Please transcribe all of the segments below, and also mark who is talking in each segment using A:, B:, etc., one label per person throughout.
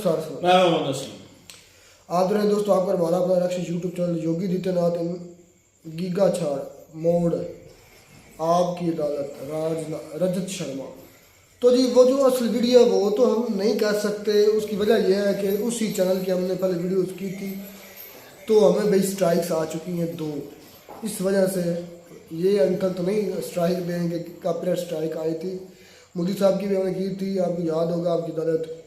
A: Sir
B: मैं मोहम्मद असलम।
A: आप रहे दोस्तों आपका हमारा अपना रक्षित YouTube channel Yogi Adityanath giga छाड़ मोड़ आपकी अदालत रजत शर्मा। तो जी वो जो असल वीडियो है वो तो हम नहीं कर सकते। उसकी वजह यह है कि उसी चैनल की हमने पहले वीडियोस की थी तो हमें भाई स्ट्राइक्स आ चुकी हैं 2। इस वजह से ये अंकल तो नहीं स्ट्राइक देंगे। कॉपीराइट स्ट्राइक आई थी, मोदी साहब की भी हमने की थी, आपको याद होगा आपकी अदालत,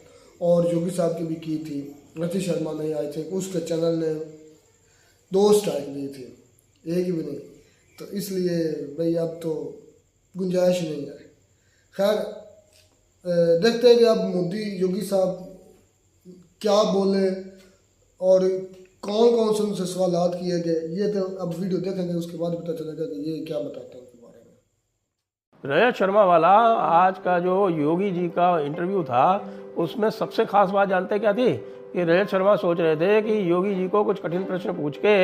A: और योगी साहब की भी की थी। रजत शर्मा नहीं आए थे, उसके चैनल ने 2 स्ट्राइक दी थी, एक भी नहीं। तो इसलिए भाई अब तो गुंजाइश नहीं है। खैर देखते हैं कि अब मोदी योगी साहब क्या बोले और कौन कौन से उनसे सवाल किए गए। ये तो अब वीडियो देखेंगे उसके बाद पता चलेगा कि ये क्या बताते हैं उनके बारे में।
C: रजत शर्मा वाला आज का जो योगी जी का इंटरव्यू था उसमें सबसे खास बात जानते क्या थी कि रजत शर्मा सोच रहे थे कि योगी जी को कुछ कठिन प्रश्न पूछ के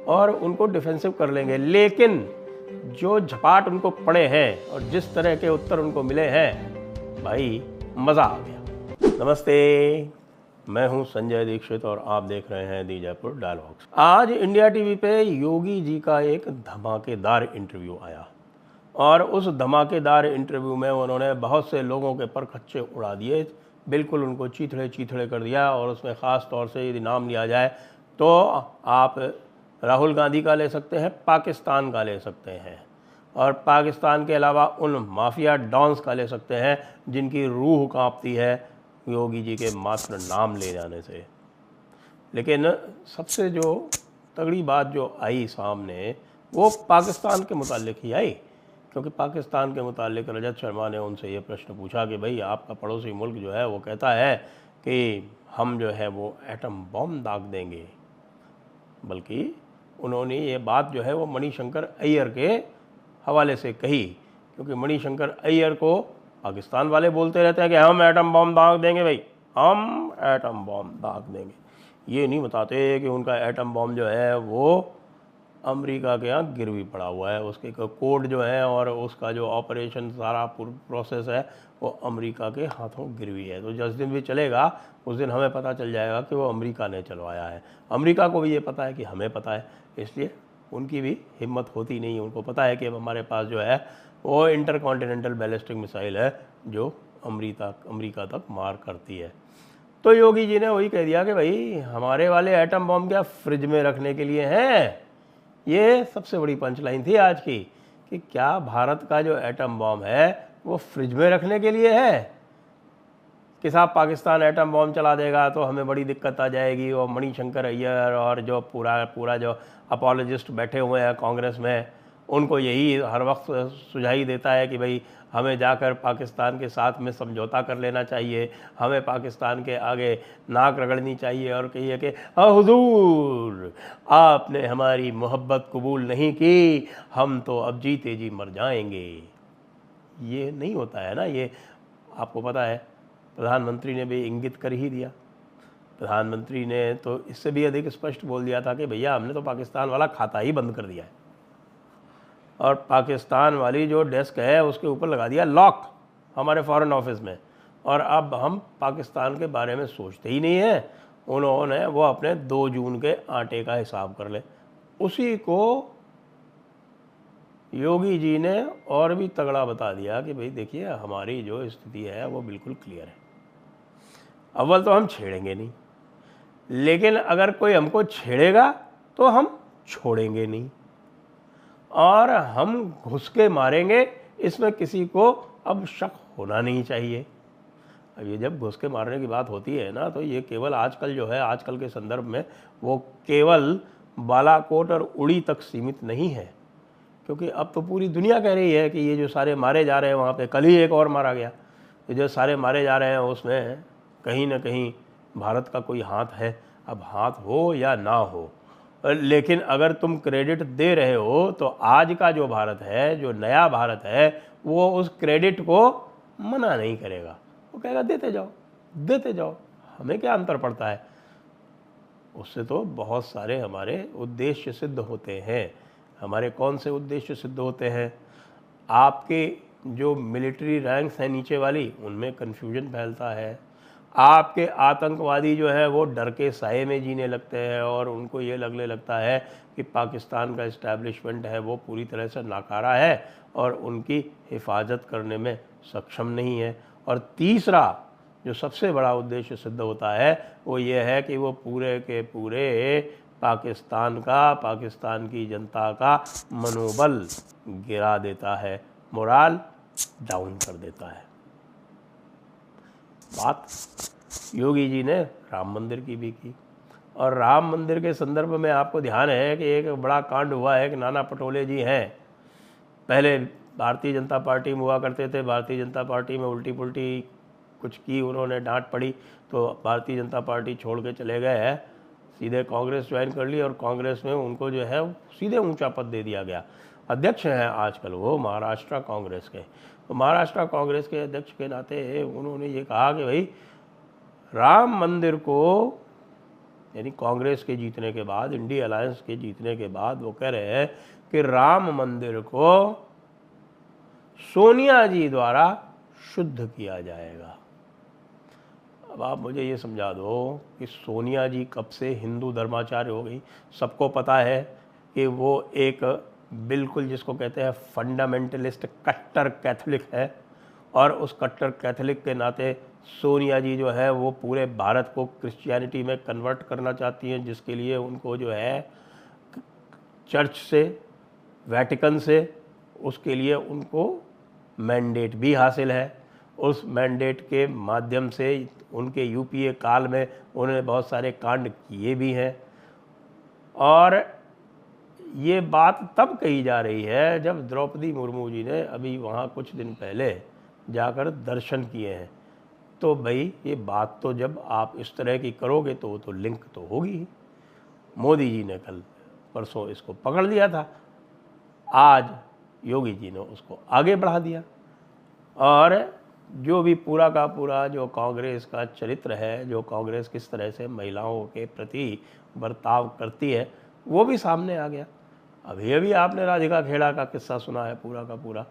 C: और उनको डिफेंसिव कर लेंगे, लेकिन जो झपाट उनको पड़े हैं और जिस तरह के उत्तर उनको मिले हैं, भाई मज़ा आ गया। नमस्ते, मैं हूं संजय दीक्षित और आप देख रहे हैं दी जयपुर डायलॉग्स। आज इंडिया टीवी पे योगी जी का एक धमाकेदार इंटरव्यू आया और उस धमाकेदार इंटरव्यू में उन्होंने बहुत से लोगों के परखच्चे उड़ा दिए, बिल्कुल उनको चीथड़े चीथड़े कर दिया। और उसमें ख़ास तौर से यदि नाम लिया जाए तो आप राहुल गांधी का ले सकते हैं, पाकिस्तान का ले सकते हैं, और पाकिस्तान के अलावा उन माफिया डॉन्स का ले सकते हैं जिनकी रूह कांपती है योगी जी के मात्र नाम ले जाने से। लेकिन सबसे जो तगड़ी बात जो आई सामने वो पाकिस्तान के मुतालिक ही आई, क्योंकि पाकिस्तान के मुतालिक रजत शर्मा ने उनसे ये प्रश्न पूछा कि भाई आपका पड़ोसी मुल्क जो है वो कहता है कि हम जो है वो एटम बॉम्ब दाग देंगे। बल्कि उन्होंने ये बात जो है वो मणिशंकर अय्यर के हवाले से कही, क्योंकि मणिशंकर अय्यर को पाकिस्तान वाले बोलते रहते हैं कि हम एटम बॉम्ब दाग देंगे, भाई हम एटम बॉम्ब दाग देंगे। ये नहीं बताते कि उनका एटम बॉम्ब जो है वो अमेरिका के यहाँ गिरवी पड़ा हुआ है, उसके कोड जो है और उसका जो ऑपरेशन सारा प्रोसेस है वो अमेरिका के हाथों गिरवी है। तो जिस दिन भी चलेगा उस दिन हमें पता चल जाएगा कि वो अमेरिका ने चलवाया है। अमेरिका को भी ये पता है कि हमें पता है, इसलिए उनकी भी हिम्मत होती नहीं। उनको पता है कि हमारे पास जो है वो इंटरकॉन्टिनेंटल बैलिस्टिक मिसाइल है जो अमेरिका तक मार करती है। तो योगी जी ने वही कह दिया कि भाई हमारे वाले एटम बॉम्ब क्या फ्रिज में रखने के लिए हैं। ये सबसे बड़ी पंचलाइन थी आज की कि क्या भारत का जो एटम बॉम्ब है वो फ्रिज में रखने के लिए है कि साहब पाकिस्तान एटम बॉम्ब चला देगा तो हमें बड़ी दिक्कत आ जाएगी। और मणिशंकर अय्यर और जो पूरा जो अपोलोजिस्ट बैठे हुए हैं कांग्रेस में, उनको यही हर वक्त सुझाई देता है कि भाई हमें जाकर पाकिस्तान के साथ में समझौता कर लेना चाहिए, हमें पाकिस्तान के आगे नाक रगड़नी चाहिए और कहिए कि हुजूर आपने हमारी मोहब्बत कबूल नहीं की, हम तो अब जीते जी मर जाएंगे। ये नहीं होता है ना। ये आपको पता है प्रधानमंत्री ने भी इंगित कर ही दिया। प्रधानमंत्री ने तो इससे भी अधिक स्पष्ट बोल दिया था कि भैया हमने तो पाकिस्तान वाला खाता ही बंद कर दिया है और पाकिस्तान वाली जो डेस्क है उसके ऊपर लगा दिया लॉक हमारे फॉरेन ऑफिस में, और अब हम पाकिस्तान के बारे में सोचते ही नहीं हैं। उन्होंने वो अपने 2 जून के आटे का हिसाब कर ले। उसी को योगी जी ने और भी तगड़ा बता दिया कि भाई देखिए हमारी जो स्थिति है वो बिल्कुल क्लियर है। अव्वल तो हम छेड़ेंगे नहीं, लेकिन अगर कोई हमको छेड़ेगा तो हम छोड़ेंगे नहीं, और हम घुस के मारेंगे, इसमें किसी को अब शक होना नहीं चाहिए। अब ये जब घुस के मारने की बात होती है ना, तो ये केवल आजकल जो है आजकल के संदर्भ में वो केवल बालाकोट और उड़ी तक सीमित नहीं है, क्योंकि अब तो पूरी दुनिया कह रही है कि ये जो सारे मारे जा रहे हैं वहाँ पे, कल ही एक और मारा गया, ये जो सारे मारे जा रहे हैं उसमें कहीं ना कहीं भारत का कोई हाथ है। अब हाथ हो या ना हो, लेकिन अगर तुम क्रेडिट दे रहे हो तो आज का जो भारत है, जो नया भारत है, वो उस क्रेडिट को मना नहीं करेगा। वो कहेगा देते जाओ देते जाओ, हमें क्या अंतर पड़ता है। उससे तो बहुत सारे हमारे उद्देश्य सिद्ध होते हैं। हमारे कौन से उद्देश्य सिद्ध होते हैं? आपके जो मिलिट्री रैंक्स हैं नीचे वाली, उनमें कन्फ्यूजन फैलता है। आपके आतंकवादी जो है वो डर के साए में जीने लगते हैं और उनको ये लगने लगता है कि पाकिस्तान का इस्टेब्लिशमेंट है वो पूरी तरह से नाकारा है और उनकी हिफाजत करने में सक्षम नहीं है। और तीसरा जो सबसे बड़ा उद्देश्य सिद्ध होता है वो ये है कि वो पूरे के पूरे पाकिस्तान की जनता का मनोबल गिरा देता है, मोराल डाउन कर देता है। बात योगी जी ने राम मंदिर की भी की और राम मंदिर के संदर्भ में आपको ध्यान है कि एक बड़ा कांड हुआ है कि नाना पटोले जी हैं, पहले भारतीय जनता पार्टी में हुआ करते थे, भारतीय जनता पार्टी में उल्टी पुल्टी कुछ की, उन्होंने डांट पड़ी तो भारतीय जनता पार्टी छोड़ के चले गए हैं, सीधे कांग्रेस ज्वाइन कर ली और कांग्रेस में उनको जो है सीधे ऊंचा पद दे दिया गया। अध्यक्ष हैं आजकल वो महाराष्ट्र कांग्रेस के। तो महाराष्ट्र कांग्रेस के अध्यक्ष के नाते उन्होंने ये कहा कि भाई राम मंदिर को, यानी कांग्रेस के जीतने के बाद, इंडिया अलायंस के जीतने के बाद वो कह रहे हैं कि राम मंदिर को सोनिया जी द्वारा शुद्ध किया जाएगा। अब आप मुझे ये समझा दो कि सोनिया जी कब से हिंदू धर्माचार्य हो गई। सबको पता है कि वो एक बिल्कुल जिसको कहते हैं फंडामेंटलिस्ट कट्टर कैथोलिक है और उस कट्टर कैथोलिक के नाते सोनिया जी जो है वो पूरे भारत को क्रिश्चियनिटी में कन्वर्ट करना चाहती हैं, जिसके लिए उनको जो है चर्च से, वेटिकन से, उसके लिए उनको मैंडेट भी हासिल है। उस मैंडेट के माध्यम से उनके यूपीए काल में उन्होंने बहुत सारे कांड किए भी हैं और ये बात तब कही जा रही है जब द्रौपदी मुर्मू जी ने अभी वहाँ कुछ दिन पहले जाकर दर्शन किए हैं। तो भाई ये बात तो जब आप इस तरह की करोगे तो लिंक तो होगी ही। मोदी जी ने कल परसों इसको पकड़ लिया था, आज योगी जी ने उसको आगे बढ़ा दिया और जो भी पूरा का पूरा जो कांग्रेस का चरित्र है, जो कांग्रेस किस तरह से महिलाओं के प्रति बर्ताव करती है, वो भी सामने आ गया। अभी आपने राधिका खेड़ा का किस्सा सुना है पूरा का पूरा।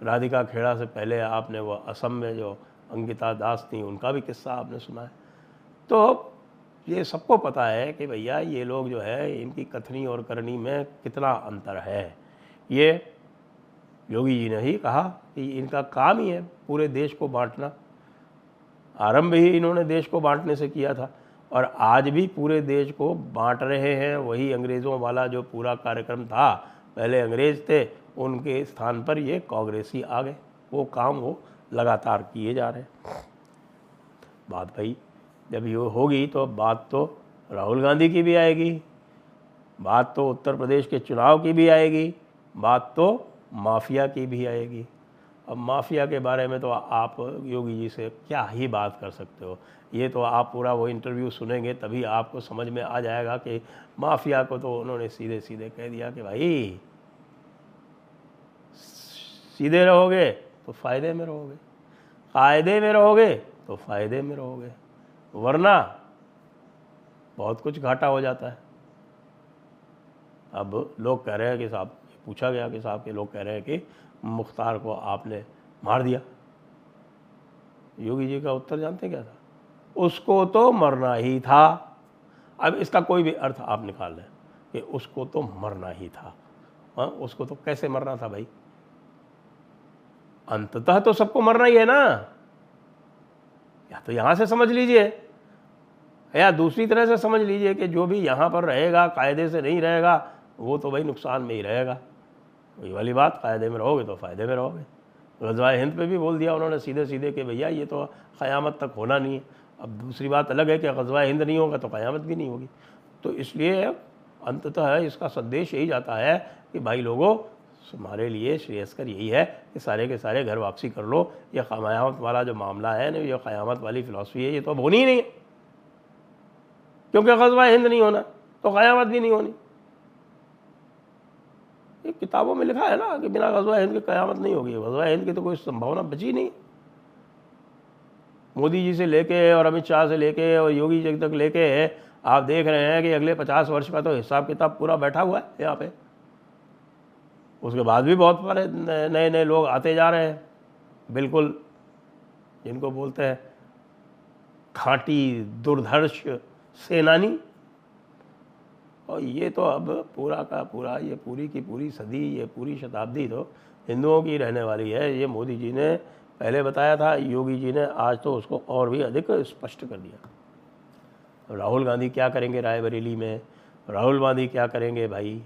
C: राधिका खेड़ा से पहले आपने वो असम में जो अंकिता दास थी उनका भी किस्सा आपने सुना है। तो ये सबको पता है कि भैया ये लोग जो है इनकी कथनी और करनी में कितना अंतर है। ये योगी जी ने ही कहा कि इनका काम ही है पूरे देश को बांटना। आरंभ ही इन्होंने देश को बांटने से किया था और आज भी पूरे देश को बांट रहे हैं। वही अंग्रेज़ों वाला जो पूरा कार्यक्रम था, पहले अंग्रेज़ थे, उनके स्थान पर ये कांग्रेसी आ गए। वो काम वो लगातार किए जा रहे हैं। बात भाई जब ये होगी तो बात तो राहुल गांधी की भी आएगी, बात तो उत्तर प्रदेश के चुनाव की भी आएगी, बात तो माफिया की भी आएगी। अब माफिया के बारे में तो आप योगी जी से क्या ही बात कर सकते हो। ये तो आप पूरा वो इंटरव्यू सुनेंगे तभी आपको समझ में आ जाएगा कि माफिया को तो उन्होंने सीधे सीधे कह दिया कि भाई सीधे रहोगे तो फ़ायदे में रहोगे, कायदे में रहोगे तो फ़ायदे में रहोगे, वरना बहुत कुछ घाटा हो जाता है। अब लोग कह रहे हैं कि साहब, पूछा गया कि साहब के लोग कह रहे हैं कि मुख्तार को आपने मार दिया। योगी जी का उत्तर जानते क्या था? उसको तो मरना ही था। अब इसका कोई भी अर्थ आप निकाल लें कि उसको तो मरना ही था। हाँ, उसको तो कैसे मरना था भाई? अंततः तो सबको मरना ही है ना। या तो यहां से समझ लीजिए या दूसरी तरह से समझ लीजिए कि जो भी यहां पर रहेगा कायदे से नहीं रहेगा वो तो भाई नुकसान में ही रहेगा। वही वाली बात, कायदे में रहोगे तो फ़ायदे में रहोगे। ग़ज़वा हिंद पे भी बोल दिया उन्होंने सीधे सीधे कि भैया ये तो क़यामत तक होना नहीं है। अब दूसरी बात अलग है कि ग़ज़वा हिंद नहीं होगा तो क़यामत भी नहीं होगी। तो इसलिए अंततः इसका संदेश यही जाता है कि भाई लोगों, तुम्हारे लिए श्रेयस्कर यही है कि सारे के सारे घर वापसी कर लो। ये क़यामत वाला जो मामला है ना, ये क़यामत वाली फ़िलॉसफी है, ये तो अब होनी ही नहीं है, क्योंकि ग़ज़वा हिंद नहीं होना तो क़यामत भी नहीं होनी। ये किताबों में लिखा है ना कि बिना ग़ज़वा हिंद के क़यामत नहीं होगी। ग़ज़वा हिंद की तो कोई संभावना बची नहीं। मोदी जी से लेके और अमित शाह से लेके और योगी जी तक लेके आप देख रहे हैं कि अगले 50 वर्ष का तो हिसाब किताब पूरा बैठा हुआ है यहाँ पे। उसके बाद भी बहुत सारे नए नए लोग आते जा रहे हैं, बिल्कुल जिनको बोलते हैं खांटी दुर्धर्ष सेनानी। और ये तो अब पूरा का पूरा, ये पूरी की पूरी सदी, ये पूरी शताब्दी तो हिंदुओं की रहने वाली है। ये मोदी जी ने पहले बताया था, योगी जी ने आज तो उसको और भी अधिक स्पष्ट कर दिया। राहुल गांधी क्या करेंगे रायबरेली में, राहुल गांधी क्या करेंगे भाई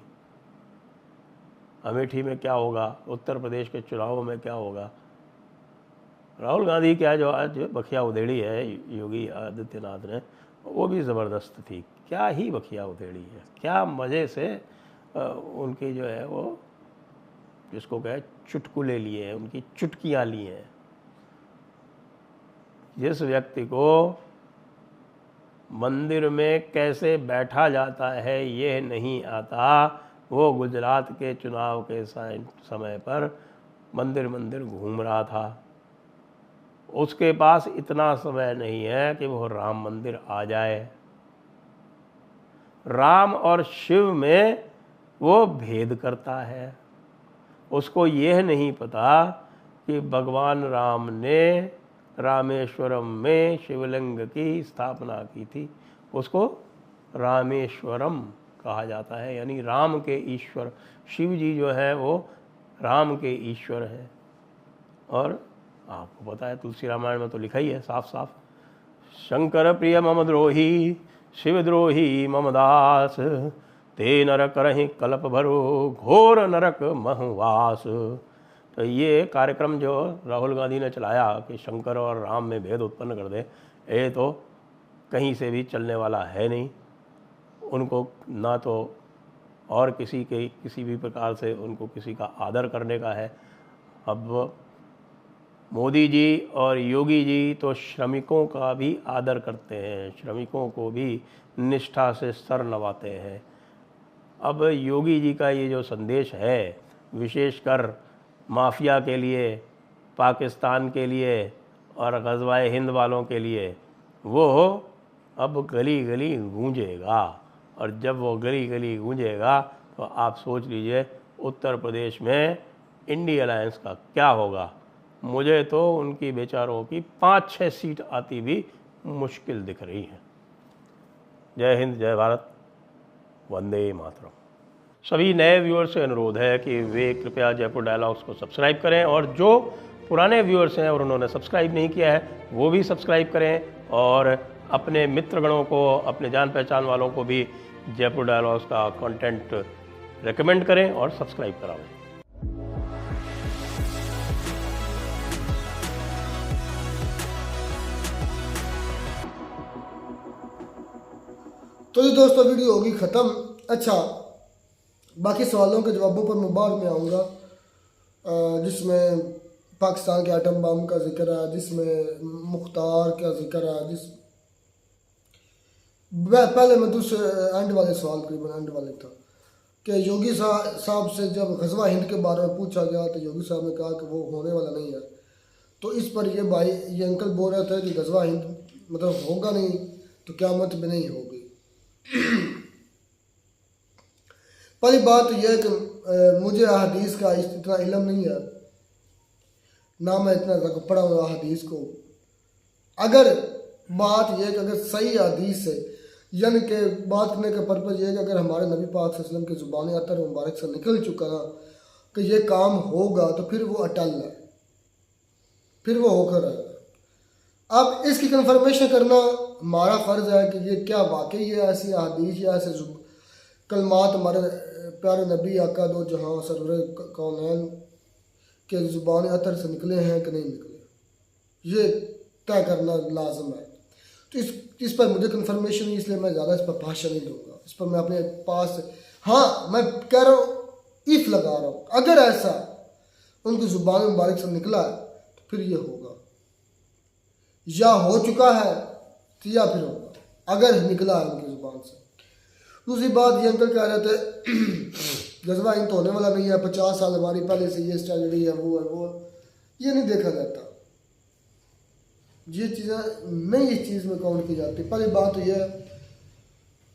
C: अमेठी में, क्या होगा उत्तर प्रदेश के चुनावों में, क्या होगा। राहुल गांधी क्या जो आज बखिया उधेड़ी है योगी आदित्यनाथ ने, वो भी ज़बरदस्त थी। क्या ही बखिया उधेड़ी है, क्या मज़े से उनकी जो है वो जिसको कहे चुटकुले लिए हैं, उनकी चुटकियाँ ली हैं। जिस व्यक्ति को मंदिर में कैसे बैठा जाता है ये नहीं आता, वो गुजरात के चुनाव के समय पर मंदिर मंदिर घूम रहा था। उसके पास इतना समय नहीं है कि वो राम मंदिर आ जाए। राम और शिव में वो भेद करता है। उसको यह नहीं पता कि भगवान राम ने रामेश्वरम में शिवलिंग की स्थापना की थी। उसको रामेश्वरम कहा जाता है, यानी राम के ईश्वर। शिव जी जो है वो राम के ईश्वर हैं। और आपको पता है तुलसी रामायण में तो लिखा ही है साफ साफ, शंकर प्रिय मम द्रोही शिव द्रोही मम दास, ते नर करहि कल्प भरो घोर नरक महवास। तो ये कार्यक्रम जो राहुल गांधी ने चलाया कि शंकर और राम में भेद उत्पन्न कर दे, ये तो कहीं से भी चलने वाला है नहीं। उनको ना तो और किसी के किसी भी प्रकार से उनको किसी का आदर करने का है। अब मोदी जी और योगी जी तो श्रमिकों का भी आदर करते हैं, श्रमिकों को भी निष्ठा से सर नवाते हैं। अब योगी जी का ये जो संदेश है, विशेषकर माफिया के लिए, पाकिस्तान के लिए और ग़ज़वाए हिंद वालों के लिए, वो अब गली गली गूंजेगा। और जब वो गली गली गूंजेगा तो आप सोच लीजिए उत्तर प्रदेश में इंडी अलायंस का क्या होगा। मुझे तो उनकी बेचारों की 5-6 सीट आती भी मुश्किल दिख रही है। जय हिंद, जय भारत, वंदे मातरम। सभी नए व्यूअर्स से अनुरोध है कि वे कृपया जयपुर डायलॉग्स को सब्सक्राइब करें, और जो पुराने व्यूअर्स हैं और उन्होंने सब्सक्राइब नहीं किया है वो भी सब्सक्राइब करें, और अपने मित्रगणों को, अपने जान पहचान वालों को भी जयपुर डायलॉग्स का कंटेंट रेकमेंड करें और सब्सक्राइब कराएं।
A: तो जी दोस्तों, वीडियो होगी ख़त्म। अच्छा, बाकी सवालों के जवाबों पर मैं बाद में आऊँगा, जिसमें पाकिस्तान के एटम बम का जिक्र है, जिसमें मुख्तार का जिक्र है, पहले मैं दूसरे एंड वाले सवाल करीबन एंड वाले था कि योगी साहब से जब ग़ज़वा हिंद के बारे में पूछा गया तो योगी साहब ने कहा कि वो होने वाला नहीं है। तो इस पर ये भाई, ये अंकल बोल रहे थे कि ग़ज़वा हिंद मतलब होगा नहीं तो क़यामत भी नहीं होगी। पहली बात यह है कि मुझे अहादीस का इतना इल्म नहीं है, ना मैं इतना पढ़ा हुआ हदीस को। अगर बात यह कि अगर सही हदीस है, यानी कि बात करने का पर्पज़ ये है कि अगर हमारे नबी पाक सल्लल्लाहु अलैहि वसल्लम की ज़ुबान अतर मुबारक से निकल चुका ना कि ये काम होगा, तो फिर वो अटल है, फिर वो होकर रहेगा। अब इसकी कंफर्मेशन करना हमारा फ़र्ज़ है कि ये क्या वाकई है ऐसी हदीस या ऐसे कलमात हमारे प्यारे नबी आका दो जहाँ सरवर कौनैन के ज़ुबान अतर से निकले हैं कि नहीं निकले, ये तय करना लाजम है। तो इस पर मुझे कंफर्मेशन नहीं, इसलिए मैं ज़्यादा इस पर भाषा नहीं दूँगा। इस पर मैं अपने पास, हाँ मैं कह रहा हूँ, इफ़ लगा रहा हूँ, अगर ऐसा उनकी ज़ुबान मुबारक से निकला है तो फिर ये होगा, या हो चुका है तो या फिर होगा, अगर निकला है उनकी ज़ुबान से। दूसरी बात, ये अंकल कह रहे थे ग़ज़वा हिंद तो होने वाला नहीं है, 50 साल हमारी पहले से ये स्ट्रैटेजी है, वो ये नहीं देखा जाता। ये चीज़ें नहीं इस चीज़ में काउंट की जाती। पहली बात तो यह है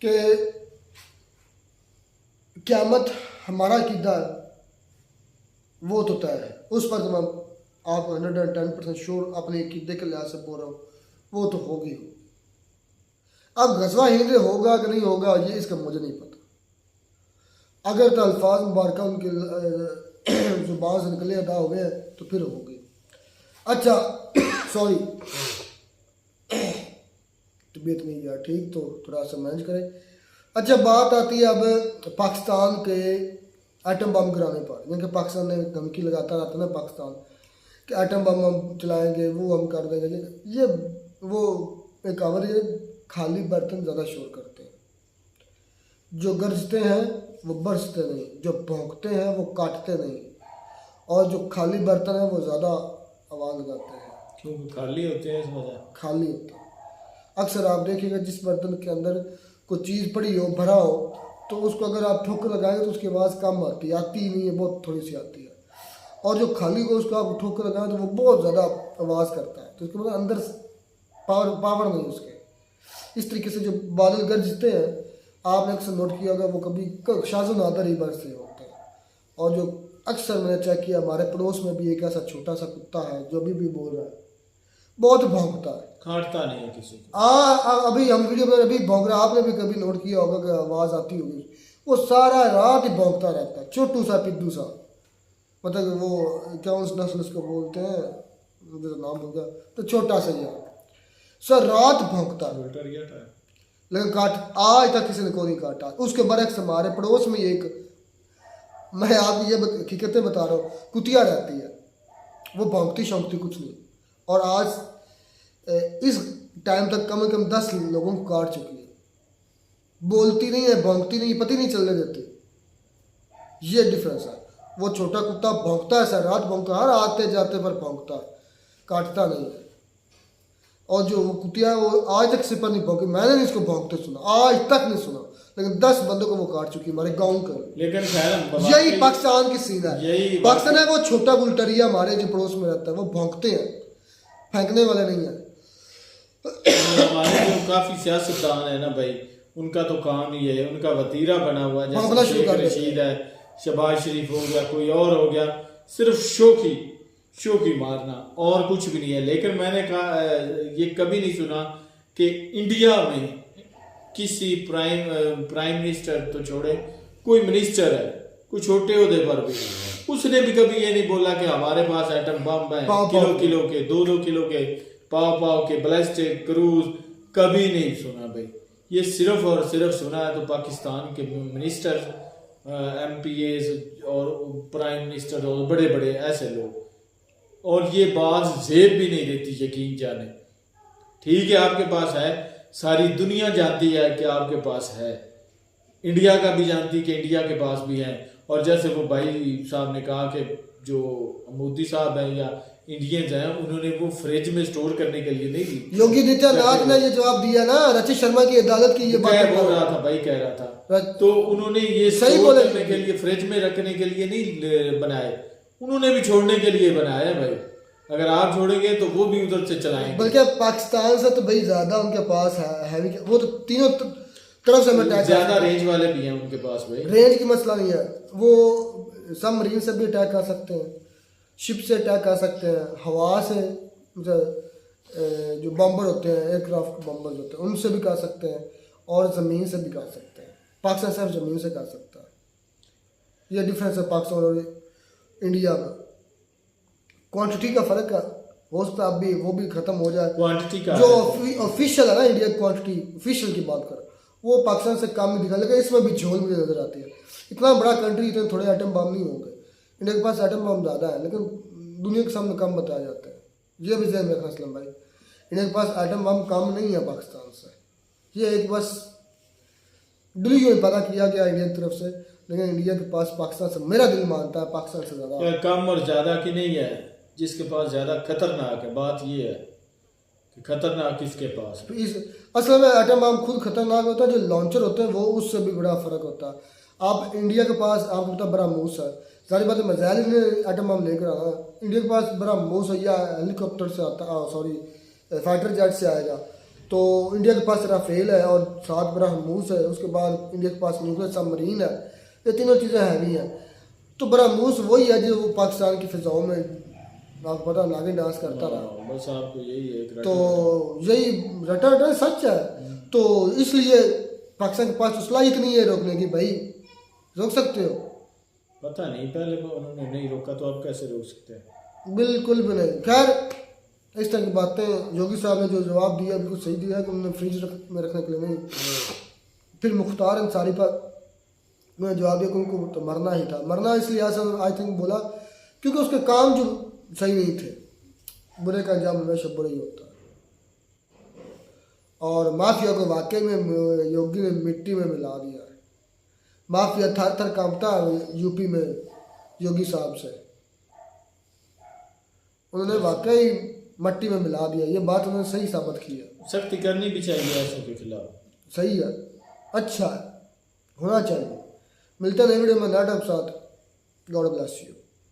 A: कि क़यामत हमारा अक़ीदा है, वो तो तय है, उस पर तो मैं आप 110% श्योर अपने अक़ीदे के लिहाज से बोल रहा हूँ, वो तो होगी। अब गजवा हिंद होगा कि नहीं होगा ये इसका मुझे नहीं पता। अगर तो अल्फाज मुबारक उनके जुबान से निकले अदा हुए तो फिर होगी। अच्छा सॉरी तबीयत नहीं यार ठीक, तो थोड़ा सा मैनेज करें। अच्छा बात आती है अब पाकिस्तान के एटम बम गिराने पर, यानी कि पाकिस्तान ने धमकी लगाता रहता है ना पाकिस्तान कि एटम बम हम चलाएंगे, वो हम कर देंगे। ये वो एक कहावत है, खाली बर्तन ज़्यादा शोर करते हैं। जो गरजते हैं वो बरसते नहीं, जो भौंकते हैं वो काटते नहीं, और जो खाली बर्तन है वो ज़्यादा आवाज़ लगाते हैं।
B: क्योंकि खाली होते हैं, इस वजह।
A: खाली होता है। अक्सर आप देखिएगा जिस बर्तन के अंदर कोई चीज़ पड़ी हो, भरा हो, तो उसको अगर आप ठोकर लगाएंगे तो उसकी आवाज़ कम आती है, आती ही नहीं है, बहुत थोड़ी सी आती है। और जो खाली को उसको आप ठोकर लगाएं तो वो बहुत ज़्यादा आवाज़ करता है, तो उसके मतलब अंदर पावर नहीं उसके। इस तरीके से जो बादल गरजते हैं आपने अक्सर नोट किया होगा, वो कभी शाज़ो नादर ही बरसे होते हैं। और जो अक्सर मैंने चेक किया, हमारे पड़ोस में भी एक ऐसा छोटा सा कुत्ता है जो अभी भी बोल रहा है, बहुत भौंकता है,
B: काटता नहीं है किसी को।
A: अभी हम वीडियो में अभी भौंक रहा है, आपने भी कभी नोट किया होगा कि आवाज़ आती होगी, वो सारा रात ही भौंकता रहता है, छोटू सा पिद्दू सा, मतलब वो क्या उस नस्ल उसको बोलते हैं, मुझे तो नाम भूल गया, तो छोटा सा ही है, सर रात भौंकता है, लेकिन काट आज तक किसी ने को नहीं काटा। उसके बरक्स हमारे पड़ोस में एक, मैं आप ये हकीकतें बता रहा हूँ, कुतिया रहती है, वो भौंकती शौंकती कुछ नहीं, और आज इस टाइम तक कम से कम 10 लोगों को काट चुकी है। बोलती नहीं है, भौंकती नहीं, पता नहीं चलने देती, ये डिफरेंस है। वो छोटा कुत्ता भौंकता है, सर रात भौंकता, हर आते जाते पर भौंकता है, काटता नहीं है। और जो वो कुतिया है वो आज तक सिपर नहीं भौंकी, मैंने नहीं इसको भौंकते सुना, आज तक नहीं सुना, लेकिन 10 बंदों को वो काट चुकी हमारे गाँव के।
B: लेकिन खैर
A: यही पाकिस्तान की सीन है,
B: यही
A: पाकिस्तान है वो छोटा बुलटरिया हमारे जो पड़ोस में रहता है, वो भौंकते हैं, फेंकने वाले नहीं है।
B: हमारे जो काफी सियासतदान है ना भाई, उनका तो काम ही है, उनका वतीरा बना हुआ है,
A: भौंकना
B: जैसे
A: शुरू कर
B: शेख
A: देते
B: रशीद है, शहबाज शरीफ हो गया, कोई और हो गया, सिर्फ शौकी मारना और कुछ भी नहीं है। लेकिन मैंने कहा ये कभी नहीं सुना कि इंडिया में किसी प्राइम मिनिस्टर तो छोड़े, कोई मिनिस्टर है, कोई छोटे ओहदे पर भी, उसने भी कभी ये नहीं बोला कि हमारे पास एटम बम है, किलो के 2 किलो के पाव के बैलिस्टिक क्रूज, कभी नहीं सुना भाई। ये सिर्फ और सिर्फ सुना है तो पाकिस्तान के मिनिस्टर, MPAs और प्राइम मिनिस्टर और बड़े बड़े ऐसे लोग, और ये बात जेब भी नहीं देती यकीन जाने। ठीक है आपके पास है, सारी दुनिया जानती है कि आपके पास है, इंडिया का भी जानती कि इंडिया के पास भी है। और जैसे वो भाई साहब ने कहा कि जो मोदी साहब हैं या इंडियंस हैं, उन्होंने वो फ्रिज में स्टोर करने के लिए नहीं दी।
A: योगी आदित्यनाथ ने ये जवाब दिया ना, रचित शर्मा की अदालत की ये बात
B: बोल रहा था भाई, कह रहा था, तो उन्होंने ये
A: सही
B: स्टोर
A: बोले,
B: करने के लिए, फ्रिज में रखने के लिए नहीं बनाए, उन्होंने भी छोड़ने के लिए बनाया है भाई। अगर आप छोड़ेंगे तो वो भी उधर से चलाएंगे।
A: बल्कि पाकिस्तान से तो भाई ज्यादा उनके पास है, वो तो तीनों तरफ से अटैक,
B: ज्यादा रेंज वाले भी हैं उनके पास भाई।
A: रेंज की मसला नहीं है, वो सब मरीन से भी अटैक कर सकते हैं, शिप से अटैक कर सकते हैं, हवा से, जो बम्बर होते हैं, एयरक्राफ्ट बम्बर होते हैं, उनसे भी कर सकते हैं, और ज़मीन से भी कर सकते हैं। पाकिस्तान सिर्फ ज़मीन से कर सकता है। ये डिफरेंस है पाकिस्तान और इंडिया में, क्वांटिटी का फ़र्क है। हो सकता है अभी वो भी ख़त्म हो जाए,
B: क्वांटिटी का
A: जो ऑफिशियल है ना इंडिया की क्वांटिटी, ऑफिशियल की बात करें, वो पाकिस्तान से कम ही दिखा, लेकिन इसमें भी झोल मुझे नजर आती है। इतना बड़ा कंट्री, इतने थोड़े एटम बम नहीं होंगे। इंडिया के पास एटम बम ज़्यादा है, लेकिन दुनिया के सामने कम बताया जाता है। ये भी ध्यान रखना असलम भाई, इंडिया के पास एटम बम कम नहीं है पाकिस्तान से। ये एक बस दिल्ली को पैदा किया गया इंडिया की तरफ से, लेकिन इंडिया के पास पाकिस्तान से, मेरा दिल मानता है पाकिस्तान से ज़्यादा
B: कम और ज़्यादा की नहीं है, जिसके पास ज़्यादा खतरनाक है। बात ये है कि खतरनाक किसके पास है।
A: इस असल में एटम बम खुद खतरनाक होता है, जो लॉन्चर होते हैं वो उससे भी बड़ा फ़र्क होता है। आप इंडिया के पास आपको पता बड़ा मूस है, सारी बातें मिसाइल ने एटम बम लेकर आना, इंडिया के पास बड़ा मूस है, या हेलीकॉप्टर से आता, सॉरी फाइटर जेट से आएगा, तो इंडिया के पास राफेल है और साथ बड़ा मूस है। उसके बाद इंडिया के पास न्यूक्लियर सबमरीन है, ये तीनों चीज़ें हैवी हैं। तो बड़ा मूस वही है जो पाकिस्तान की फिजाओं में आपको पता नागिन डांस करता रहा।
B: बस आपको यही है,
A: तो यही रटा सच है। तो इसलिए पाकिस्तान के पास तो सलाहियत नहीं है रोकने की। भाई रोक सकते हो?
B: पता नहीं, पहले उन्होंने नहीं रोका तो अब कैसे रोक सकते हैं?
A: बिल्कुल भी नहीं। खैर इस तरह की बातें योगी साहब ने जो जवाब दिया बिल्कुल सही दिया है कि उन्होंने फ्रिज में रखने के लिए नहीं। फिर मुख्तार अंसारी पर उन्होंने जवाब दिया कि उनको तो मरना ही था। मरना इसलिए आई थिंक बोला क्योंकि उसके काम जो सही नहीं थे। बुरे का अंजाम हमेशा बुरा ही होता है। और माफिया को वाकई में योगी ने मिट्टी में मिला दिया है। माफिया थर थर कांपता है यूपी में योगी साहब से। उन्होंने वाकई मट्टी में मिला दिया। ये बात उन्होंने सही साबित की है।
B: सख्ती करनी भी चाहिए ऐसों के खिलाफ।
A: सही है, अच्छा है, होना चाहिए। मिलते हैं नई वीडियो में नए साथ। God bless you.